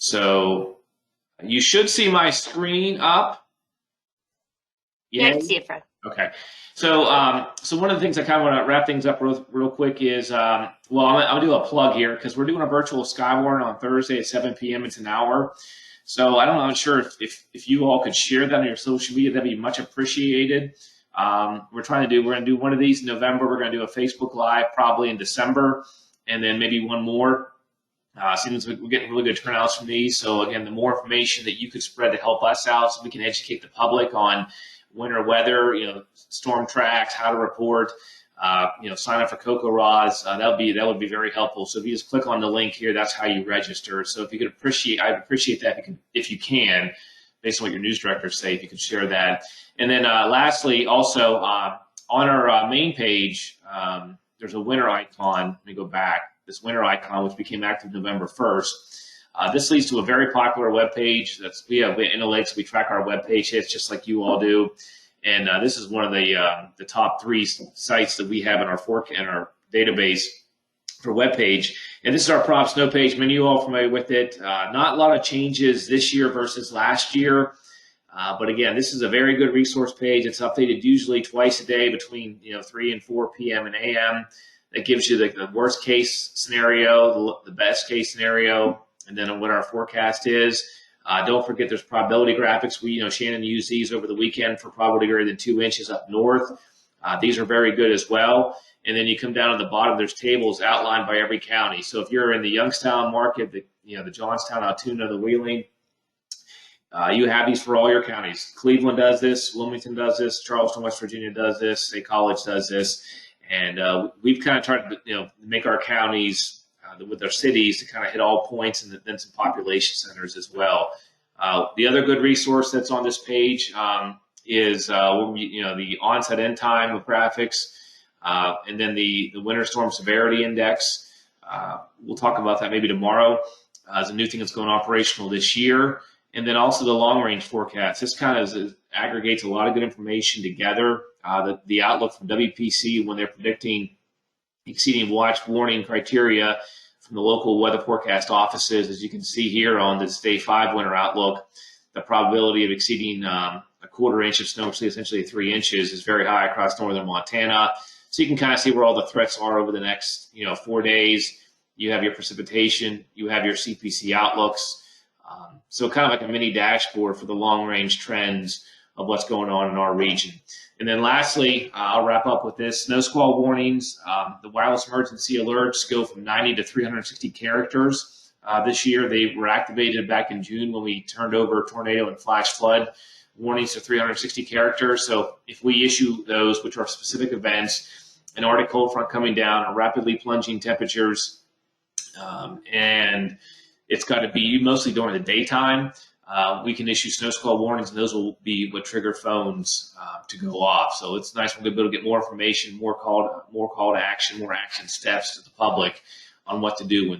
So you should see my screen up. Yeah, I can see it, Fred. Okay. So one of the things I kind of want to wrap things up real quick is, I'll do a plug here because we're doing a virtual Skywarn on Thursday at 7 p.m. It's an hour. So I'm not sure if you all could share that on your social media. That'd be much appreciated. We're going to do one of these in November. We're going to do a Facebook Live probably in December, and then maybe one more. Seems we're getting really good turnouts from these. So again, the more information that you could spread to help us out, so we can educate the public on winter weather, storm tracks, how to report, sign up for Cocoa Rods. That would be very helpful. So if you just click on the link here, that's how you register. So if you could I'd appreciate that if you can, based on what your news directors say, if you could share that. And then lastly, also on our main page, there's a winter icon. Let me go back. This winter icon, which became active November 1st. This leads to a very popular web page. We have analytics. We track our web page hits just like you all do, and this is one of the top 3 sites that we have in our database for web page. And this is our prop snow page. Many of you all are familiar with it. Not a lot of changes this year versus last year, but again, this is a very good resource page. It's updated usually twice a day between 3 and 4 p.m. and a.m. That gives you the worst case scenario, the best case scenario, and then what our forecast is. Don't forget there's probability graphics. Shannon used these over the weekend for probability greater than 2 inches up north. These are very good as well. And then you come down to the bottom, there's tables outlined by every county. So if you're in the Youngstown market, the Johnstown, Altoona, the Wheeling, you have these for all your counties. Cleveland does this, Wilmington does this, Charleston, West Virginia does this, State College does this. And we've kind of tried to make our counties with their cities to kind of hit all points, and then some population centers as well. The other good resource that's on this page is the onset end time of graphics, and then the winter storm severity index. We'll talk about that maybe tomorrow as a new thing that's going operational this year. And then also the long range forecast. This kind of aggregates a lot of good information together. The outlook from WPC when they're predicting exceeding watch warning criteria from the local weather forecast offices. As you can see here on this day 5 winter outlook, the probability of exceeding a quarter inch of snow, which is essentially 3 inches, is very high across northern Montana. So you can kind of see where all the threats are over the next 4 days. You have your precipitation, you have your CPC outlooks. So kind of like a mini dashboard for the long-range trends of what's going on in our region. And then lastly, I'll wrap up with this. Snow squall warnings. The wireless emergency alerts go from 90 to 360 characters. This year, they were activated back in June when we turned over tornado and flash flood warnings to 360 characters. So if we issue those, which are specific events, an Arctic cold front coming down, rapidly plunging temperatures, and it's got to be mostly during the daytime. We can issue snow squall warnings, and those will be what trigger phones to go off. So it's nice when we're able to get more information, more call to action, more action steps to the public on what to do when these